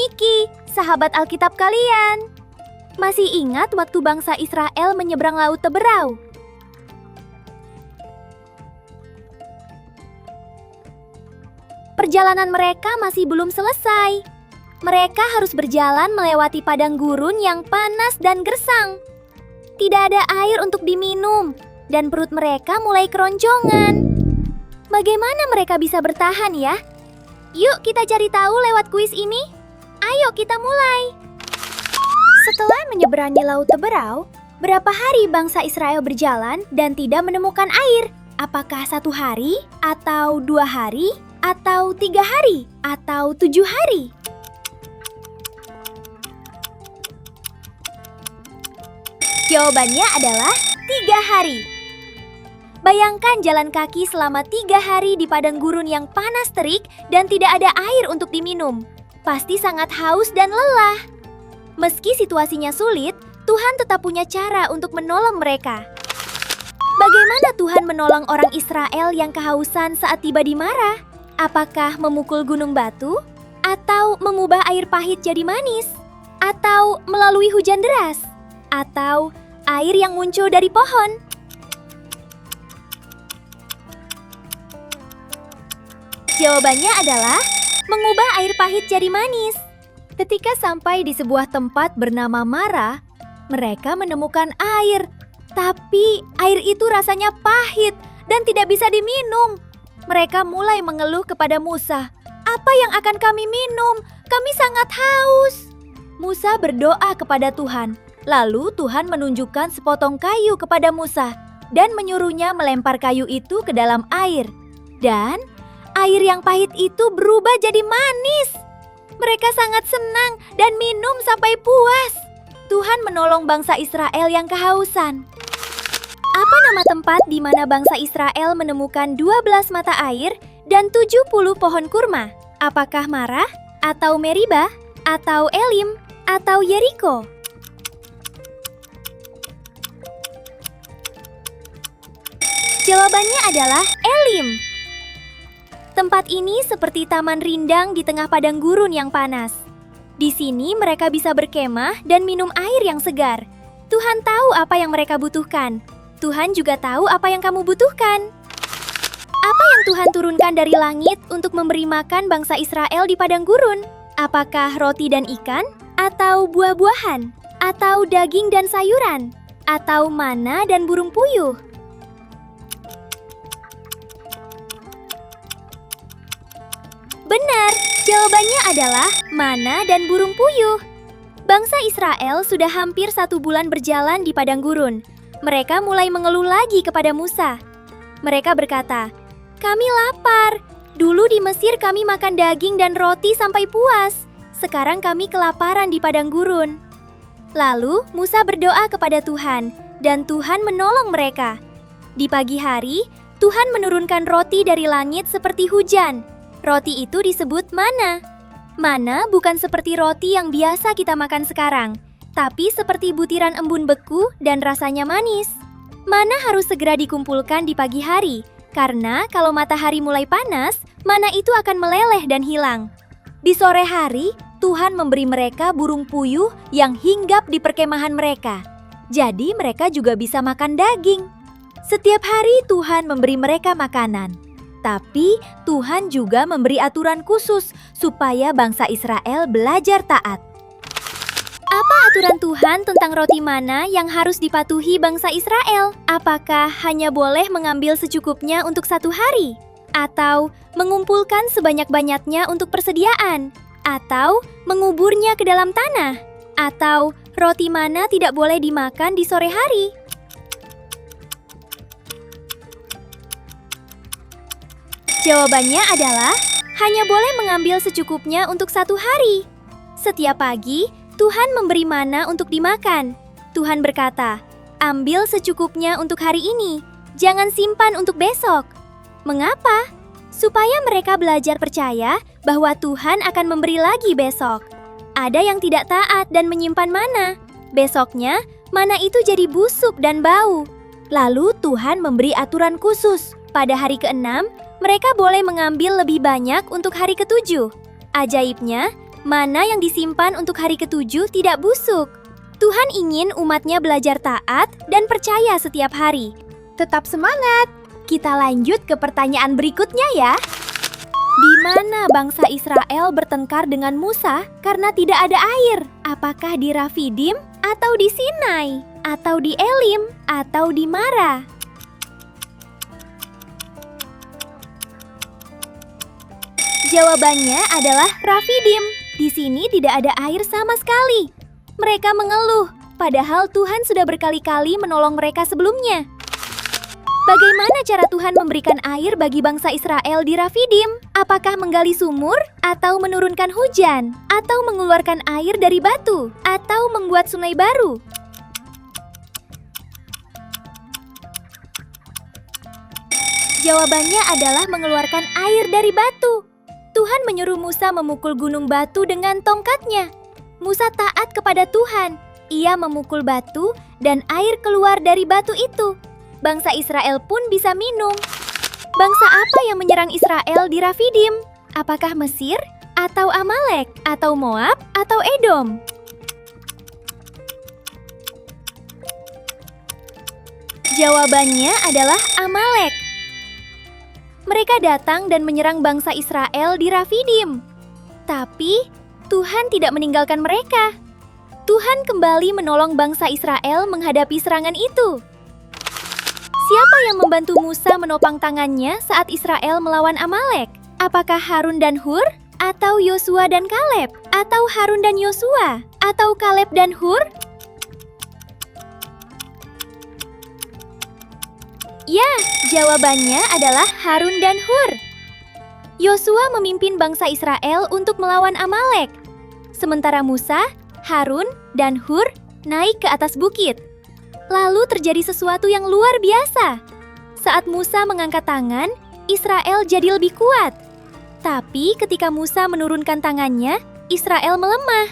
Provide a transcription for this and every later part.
Niki, sahabat Alkitab kalian. Masih ingat waktu bangsa Israel menyeberang Laut Teberau? Perjalanan mereka masih belum selesai. Mereka harus berjalan melewati padang gurun yang panas dan gersang. Tidak ada air untuk diminum, dan perut mereka mulai keroncongan. Bagaimana mereka bisa bertahan ya? Yuk kita cari tahu lewat kuis ini. Ayo kita mulai. Setelah menyeberangi Laut Teberau, berapa hari bangsa Israel berjalan dan tidak menemukan air? Apakah 1 hari, atau 2 hari, atau 3 hari, atau 7 hari? Jawabannya adalah 3 hari. Bayangkan jalan kaki selama 3 hari di padang gurun yang panas terik dan tidak ada air untuk diminum. Pasti sangat haus dan lelah. Meski situasinya sulit, Tuhan tetap punya cara untuk menolong mereka. Bagaimana Tuhan menolong orang Israel yang kehausan saat tiba di Marah? Apakah memukul gunung batu? Atau mengubah air pahit jadi manis? Atau melalui hujan deras? Atau air yang muncul dari pohon? Jawabannya adalah mengubah air pahit jadi manis. Ketika sampai di sebuah tempat bernama Marah, mereka menemukan air. Tapi air itu rasanya pahit dan tidak bisa diminum. Mereka mulai mengeluh kepada Musa. "Apa yang akan kami minum? Kami sangat haus." Musa berdoa kepada Tuhan. Lalu Tuhan menunjukkan sepotong kayu kepada Musa dan menyuruhnya melempar kayu itu ke dalam air. Dan air yang pahit itu berubah jadi manis. Mereka sangat senang dan minum sampai puas. Tuhan menolong bangsa Israel yang kehausan. Apa nama tempat di mana bangsa Israel menemukan 12 mata air dan 70 pohon kurma? Apakah Marah, atau Meribah, atau Elim, atau Yeriko? Jawabannya adalah Elim. Tempat ini seperti taman rindang di tengah padang gurun yang panas. Di sini mereka bisa berkemah dan minum air yang segar. Tuhan tahu apa yang mereka butuhkan. Tuhan juga tahu apa yang kamu butuhkan. Apa yang Tuhan turunkan dari langit untuk memberi makan bangsa Israel di padang gurun? Apakah roti dan ikan? Atau buah-buahan? Atau daging dan sayuran? Atau mana dan burung puyuh? Benar, jawabannya adalah mana dan burung puyuh. Bangsa Israel sudah hampir 1 bulan berjalan di padang gurun. Mereka mulai mengeluh lagi kepada Musa. Mereka berkata, "Kami lapar. Dulu di Mesir kami makan daging dan roti sampai puas. Sekarang kami kelaparan di padang gurun." Lalu Musa berdoa kepada Tuhan, dan Tuhan menolong mereka. Di pagi hari, Tuhan menurunkan roti dari langit seperti hujan. Roti itu disebut mana. Mana bukan seperti roti yang biasa kita makan sekarang, tapi seperti butiran embun beku dan rasanya manis. Mana harus segera dikumpulkan di pagi hari, karena kalau matahari mulai panas, mana itu akan meleleh dan hilang. Di sore hari, Tuhan memberi mereka burung puyuh yang hinggap di perkemahan mereka. Jadi mereka juga bisa makan daging. Setiap hari Tuhan memberi mereka makanan. Tapi Tuhan juga memberi aturan khusus supaya bangsa Israel belajar taat. Apa aturan Tuhan tentang roti mana yang harus dipatuhi bangsa Israel? Apakah hanya boleh mengambil secukupnya untuk 1 hari? Atau mengumpulkan sebanyak-banyaknya untuk persediaan? Atau menguburnya ke dalam tanah? Atau roti mana tidak boleh dimakan di sore hari? Jawabannya adalah hanya boleh mengambil secukupnya untuk 1 hari. Setiap pagi, Tuhan memberi mana untuk dimakan. Tuhan berkata, "Ambil secukupnya untuk hari ini, jangan simpan untuk besok." Mengapa? Supaya mereka belajar percaya bahwa Tuhan akan memberi lagi besok. Ada yang tidak taat dan menyimpan mana. Besoknya, mana itu jadi busuk dan bau. Lalu Tuhan memberi aturan khusus. Pada hari ke-6, mereka boleh mengambil lebih banyak untuk hari ke-7. Ajaibnya, Mana yang disimpan untuk hari ketujuh tidak busuk. Tuhan ingin umatnya belajar taat dan percaya setiap hari. Tetap semangat! Kita lanjut ke pertanyaan berikutnya ya. Di mana bangsa Israel bertengkar dengan Musa karena tidak ada air? Apakah di Rafidim, atau di Sinai, atau di Elim, atau di Mara? Jawabannya adalah Rafidim. Di sini tidak ada air sama sekali. Mereka mengeluh, padahal Tuhan sudah berkali-kali menolong mereka sebelumnya. Bagaimana cara Tuhan memberikan air bagi bangsa Israel di Rafidim? Apakah menggali sumur, atau menurunkan hujan, atau mengeluarkan air dari batu, atau membuat sungai baru? Jawabannya adalah mengeluarkan air dari batu. Tuhan menyuruh Musa memukul gunung batu dengan tongkatnya. Musa taat kepada Tuhan. Ia memukul batu dan air keluar dari batu itu. Bangsa Israel pun bisa minum. Bangsa apa yang menyerang Israel di Rafidim? Apakah Mesir, atau Amalek, atau Moab, atau Edom? Jawabannya adalah Amalek. Mereka datang dan menyerang bangsa Israel di Rafidim. Tapi Tuhan tidak meninggalkan mereka. Tuhan kembali menolong bangsa Israel menghadapi serangan itu. Siapa yang membantu Musa menopang tangannya saat Israel melawan Amalek? Apakah Harun dan Hur? Atau Yosua dan Kaleb? Atau Harun dan Yosua? Atau Kaleb dan Hur? Ya, jawabannya adalah Harun dan Hur. Yosua memimpin bangsa Israel untuk melawan Amalek. Sementara Musa, Harun, dan Hur naik ke atas bukit. Lalu terjadi sesuatu yang luar biasa. Saat Musa mengangkat tangan, Israel jadi lebih kuat. Tapi ketika Musa menurunkan tangannya, Israel melemah.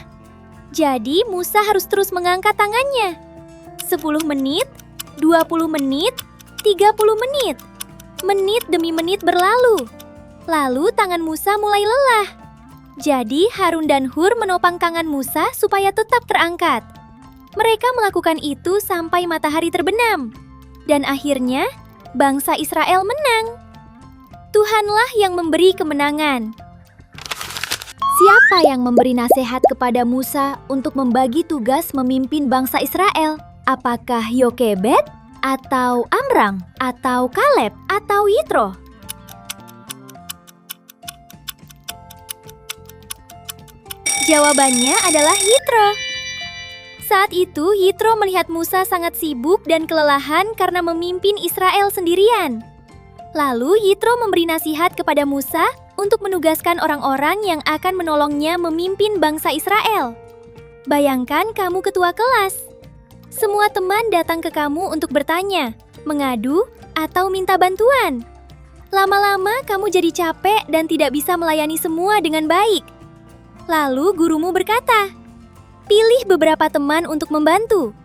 Jadi Musa harus terus mengangkat tangannya. 10 menit, 20 menit, 30 menit. Menit demi menit berlalu. Lalu tangan Musa mulai lelah. Jadi Harun dan Hur menopang tangan Musa supaya tetap terangkat. Mereka melakukan itu sampai matahari terbenam. Dan akhirnya, bangsa Israel menang. Tuhanlah yang memberi kemenangan. Siapa yang memberi nasihat kepada Musa untuk membagi tugas memimpin bangsa Israel? Apakah Yokebed, atau Amram, atau Kaleb, atau Yitro? Jawabannya adalah Yitro. Saat itu, Yitro melihat Musa sangat sibuk dan kelelahan karena memimpin Israel sendirian. Lalu Yitro memberi nasihat kepada Musa untuk menugaskan orang-orang yang akan menolongnya memimpin bangsa Israel. Bayangkan kamu ketua kelas. Semua teman datang ke kamu untuk bertanya, mengadu, atau minta bantuan. Lama-lama kamu jadi capek dan tidak bisa melayani semua dengan baik. Lalu gurumu berkata, pilih beberapa teman untuk membantu.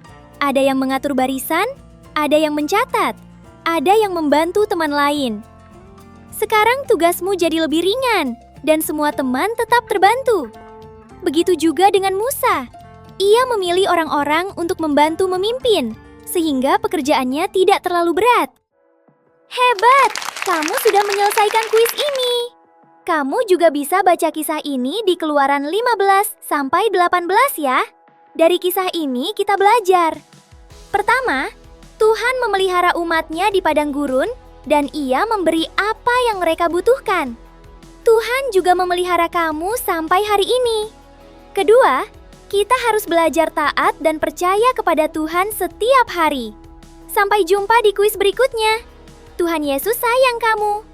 Ada yang mengatur barisan, ada yang mencatat, ada yang membantu teman lain. Sekarang tugasmu jadi lebih ringan, dan semua teman tetap terbantu. Begitu juga dengan Musa. Ia memilih orang-orang untuk membantu memimpin, sehingga pekerjaannya tidak terlalu berat. Hebat! Kamu sudah menyelesaikan kuis ini. Kamu juga bisa baca kisah ini di Keluaran 15-18 ya. Dari kisah ini kita belajar. Pertama, Tuhan memelihara umatnya di padang gurun dan Ia memberi apa yang mereka butuhkan. Tuhan juga memelihara kamu sampai hari ini. Kedua, kita harus belajar taat dan percaya kepada Tuhan setiap hari. Sampai jumpa di kuis berikutnya. Tuhan Yesus sayang kamu.